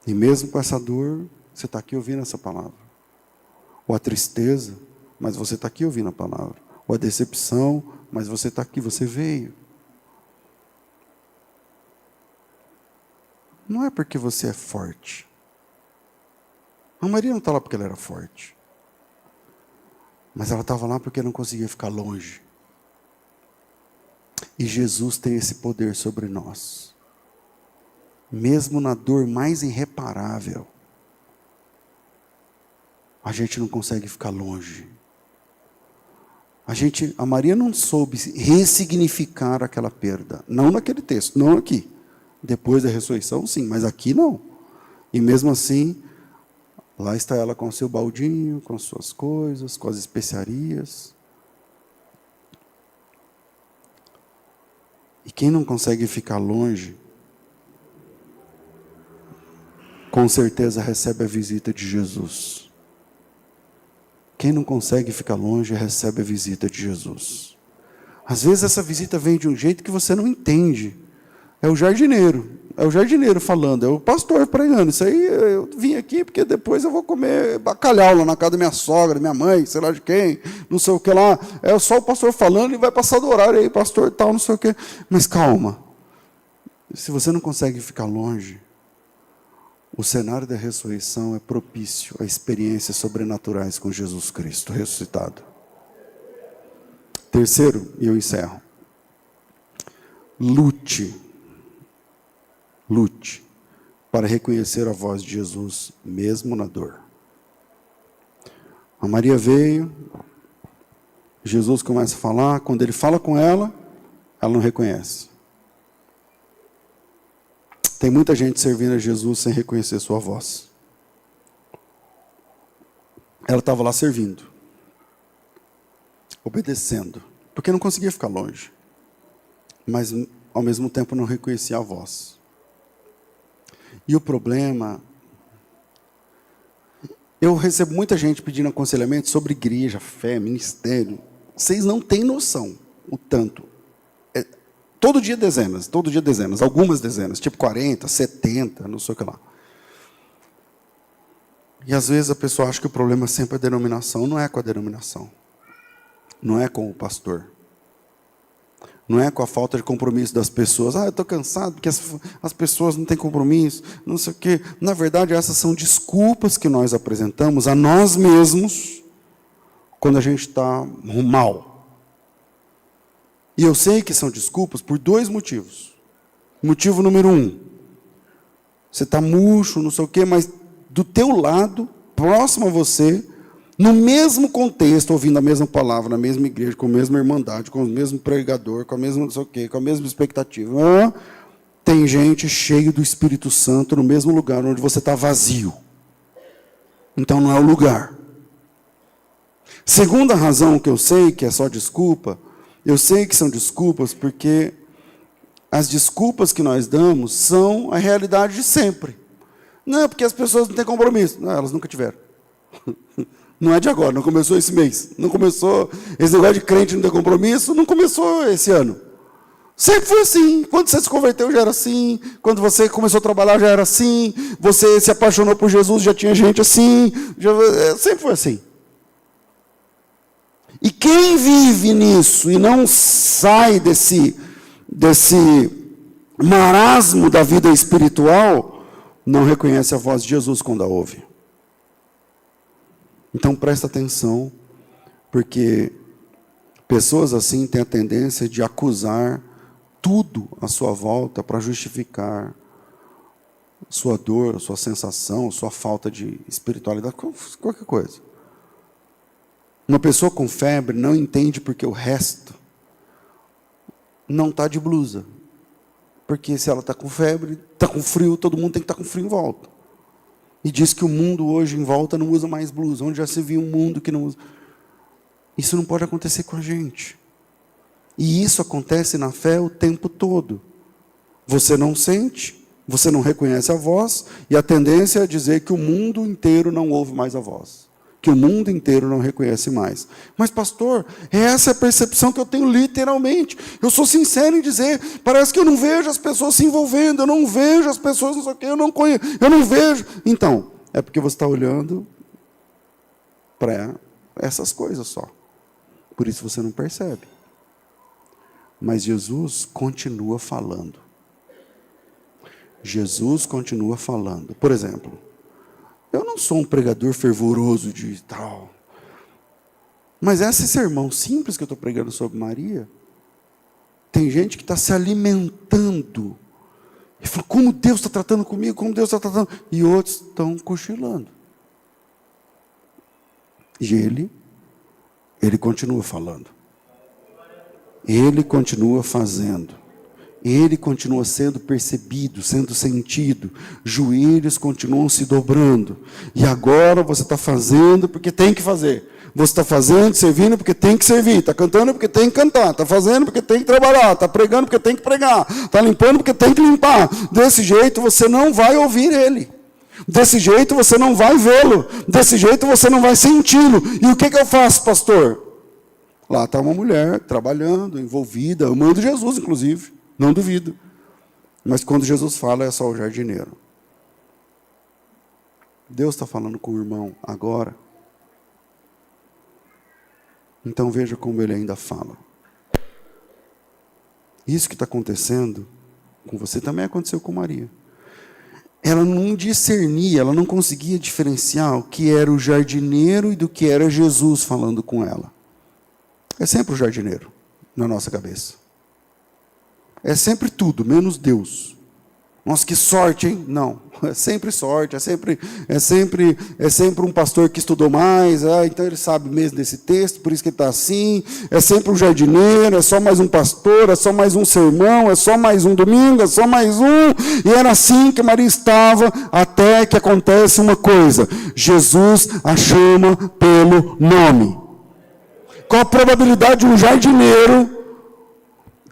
E mesmo com essa dor, você está aqui ouvindo essa palavra. Ou a tristeza, mas você está aqui ouvindo a palavra. Ou a decepção, mas você está aqui, você veio. Não é porque você é forte. A Maria não está lá porque ela era forte. Mas ela estava lá porque não conseguia ficar longe. E Jesus tem esse poder sobre nós. Mesmo na dor mais irreparável, a gente não consegue ficar longe. A Maria não soube ressignificar aquela perda. Não naquele texto, não aqui. Depois da ressurreição, sim, mas aqui não. E mesmo assim, lá está ela com o seu baldinho, com as suas coisas, com as especiarias. E quem não consegue ficar longe, com certeza recebe a visita de Jesus. Quem não consegue ficar longe, recebe a visita de Jesus. Às vezes essa visita vem de um jeito que você não entende. É o jardineiro falando, é o pastor pregando. Isso aí eu vim aqui porque depois eu vou comer bacalhau lá na casa da minha sogra, da minha mãe, sei lá de quem, não sei o que lá. É só o pastor falando e vai passar do horário aí, pastor tal, não sei o que. Mas calma, se você não consegue ficar longe, o cenário da ressurreição é propício a experiências sobrenaturais com Jesus Cristo ressuscitado. Terceiro, e eu encerro. Lute para reconhecer a voz de Jesus, mesmo na dor. A Maria veio, Jesus começa a falar, quando ele fala com ela, ela não reconhece. Tem muita gente servindo a Jesus sem reconhecer sua voz. Ela estava lá servindo, obedecendo, porque não conseguia ficar longe, mas ao mesmo tempo não reconhecia a voz. E o problema, eu recebo muita gente pedindo aconselhamento sobre igreja, fé, ministério. Vocês não têm noção o tanto. Todo dia dezenas, algumas dezenas, tipo 40, 70, não sei o que lá. E às vezes a pessoa acha que o problema sempre é a denominação. Não é com a denominação. Não é com o pastor. Não é com a falta de compromisso das pessoas. Eu estou cansado porque as pessoas não têm compromisso, não sei o quê. Na verdade, essas são desculpas que nós apresentamos a nós mesmos quando a gente está mal. E eu sei que são desculpas por dois motivos. Motivo número 1. Você está murcho, não sei o quê, mas do teu lado, próximo a você, no mesmo contexto, ouvindo a mesma palavra, na mesma igreja, com a mesma irmandade, com o mesmo pregador, com a mesma não sei o quê, com a mesma expectativa. Tem gente cheia do Espírito Santo no mesmo lugar onde você está vazio. Então não é o lugar. Segunda razão que eu sei que é só desculpa, eu sei que são desculpas porque as desculpas que nós damos são a realidade de sempre. Não é porque as pessoas não têm compromisso. Não, elas nunca tiveram. Não é de agora, não começou esse mês. Não começou, esse negócio de crente não ter compromisso, não começou esse ano. Sempre foi assim. Quando você se converteu já era assim. Quando você começou a trabalhar já era assim. Você se apaixonou por Jesus, já tinha gente assim. Sempre foi assim. E quem vive nisso e não sai desse marasmo da vida espiritual, não reconhece a voz de Jesus quando a ouve. Então presta atenção, porque pessoas assim têm a tendência de acusar tudo à sua volta para justificar sua dor, sua sensação, sua falta de espiritualidade, qualquer coisa. Uma pessoa com febre não entende porque o resto não está de blusa. Porque se ela está com febre, está com frio, todo mundo tem que estar com frio em volta. E diz que o mundo hoje em volta não usa mais blusa. Onde já se viu um mundo que não usa? Isso não pode acontecer com a gente. E isso acontece na fé o tempo todo. Você não sente, você não reconhece a voz, e a tendência é dizer que o mundo inteiro não ouve mais a voz. Que o mundo inteiro não reconhece mais. Mas, pastor, essa é a percepção que eu tenho literalmente. Eu sou sincero em dizer, parece que eu não vejo as pessoas se envolvendo, eu não vejo as pessoas, não sei o quê, eu não conheço, eu não vejo. Então, é porque você está olhando para essas coisas só. Por isso você não percebe. Mas Jesus continua falando. Jesus continua falando. Por exemplo, eu não sou um pregador fervoroso de tal. Mas esse sermão simples que eu estou pregando sobre Maria, tem gente que está se alimentando. E fala, como Deus está tratando comigo, como Deus está tratando. E outros estão cochilando. E ele continua falando. Ele continua fazendo. Ele continua sendo percebido, sendo sentido. Joelhos continuam se dobrando. E agora você está fazendo porque tem que fazer. Você está fazendo, servindo porque tem que servir. Está cantando porque tem que cantar. Está fazendo porque tem que trabalhar. Está pregando porque tem que pregar. Está limpando porque tem que limpar. Desse jeito você não vai ouvir Ele. Desse jeito você não vai vê-lo. Desse jeito você não vai senti-lo. E o que eu faço, pastor? Lá está uma mulher trabalhando, envolvida, amando Jesus, inclusive. Não duvido. Mas quando Jesus fala, é só o jardineiro. Deus está falando com o irmão agora. Então veja como ele ainda fala. Isso que está acontecendo com você também aconteceu com Maria. Ela não discernia, ela não conseguia diferenciar o que era o jardineiro e do que era Jesus falando com ela. É sempre o jardineiro na nossa cabeça. É sempre tudo, menos Deus. Nossa, que sorte, hein? Não, é sempre sorte, é sempre um pastor que estudou mais, então ele sabe mesmo desse texto, por isso que ele está assim. É sempre um jardineiro, é só mais um pastor, é só mais um sermão, é só mais um domingo, é só mais um. E era assim que Maria estava, até que acontece uma coisa. Jesus a chama pelo nome. Qual a probabilidade de um jardineiro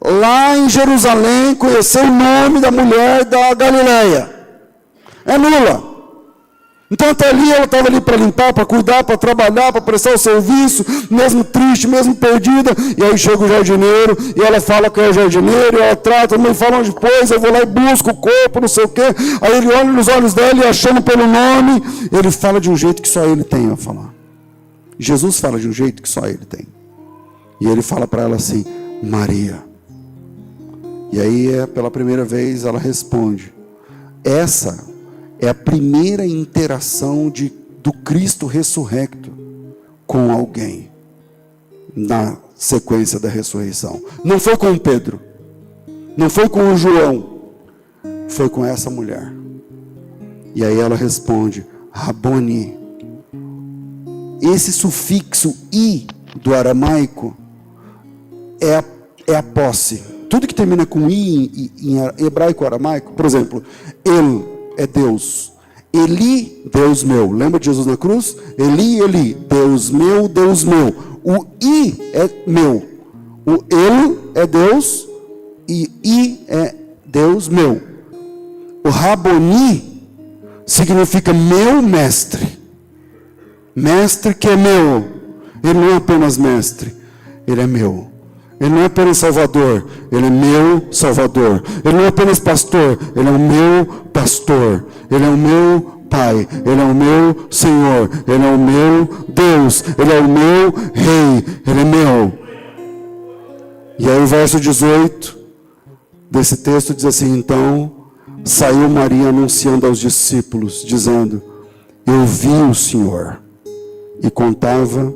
lá em Jerusalém conhecer o nome da mulher da Galileia? É nula. Então até ali ela estava ali para limpar, para cuidar, para trabalhar, para prestar o serviço, mesmo triste, mesmo perdida. E aí chega o jardineiro, e ela fala que é o jardineiro, e ela trata, me fala onde depois, eu vou lá e busco o corpo, não sei o quê. Aí ele olha nos olhos dela e a chama pelo nome, ele fala de um jeito que só ele tem a falar. Jesus fala de um jeito que só ele tem. E ele fala para ela assim, Maria. E aí, pela primeira vez, ela responde. Essa é a primeira interação do Cristo ressurrecto com alguém na sequência da ressurreição. Não foi com Pedro, não foi com o João, foi com essa mulher. E aí ela responde, Raboni. Esse sufixo i do aramaico é a posse. Tudo que termina com i em hebraico aramaico, por exemplo, El é Deus. Eli, Deus meu. Lembra de Jesus na cruz? Eli, Eli, Deus meu, Deus meu. O i é meu. O El é Deus e i é Deus meu. O Raboni significa meu mestre. Mestre que é meu. Ele não é apenas mestre, ele é meu. Ele não é apenas Salvador, Ele é meu Salvador. Ele não é apenas pastor, Ele é o meu pastor. Ele é o meu Pai, Ele é o meu Senhor, Ele é o meu Deus, Ele é o meu Rei, Ele é meu. E aí o verso 18 desse texto diz assim: então saiu Maria anunciando aos discípulos, dizendo: eu vi o Senhor, e contava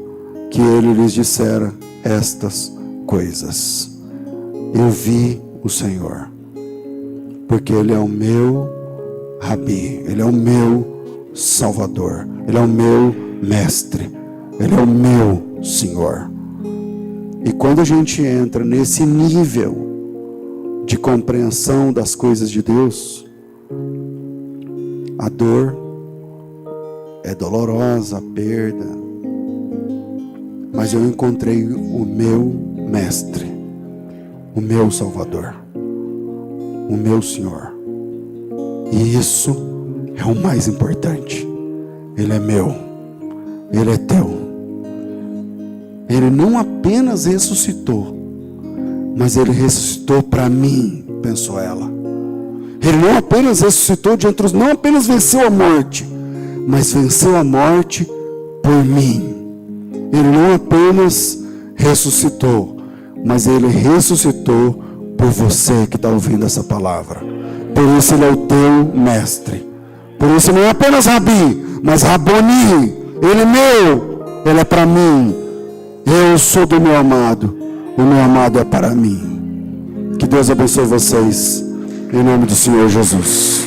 que Ele lhes dissera estas coisas. Eu vi o Senhor, porque Ele é o meu Rabi, Ele é o meu Salvador, Ele é o meu Mestre, Ele é o meu Senhor. E quando a gente entra nesse nível de compreensão das coisas de Deus, a dor é dolorosa, a perda, mas eu encontrei o meu Mestre, o meu Salvador, o meu Senhor. E isso é o mais importante. Ele é meu, Ele é teu. Ele não apenas ressuscitou, mas Ele ressuscitou para mim, pensou ela. Ele não apenas ressuscitou de entre os, não apenas venceu a morte, mas venceu a morte por mim. Ele não apenas ressuscitou, mas Ele ressuscitou por você que está ouvindo essa palavra. Por isso Ele é o teu mestre. Por isso não é apenas Rabi, mas Raboni. Ele é meu, Ele é para mim. Eu sou do meu amado, o meu amado é para mim. Que Deus abençoe vocês, em nome do Senhor Jesus.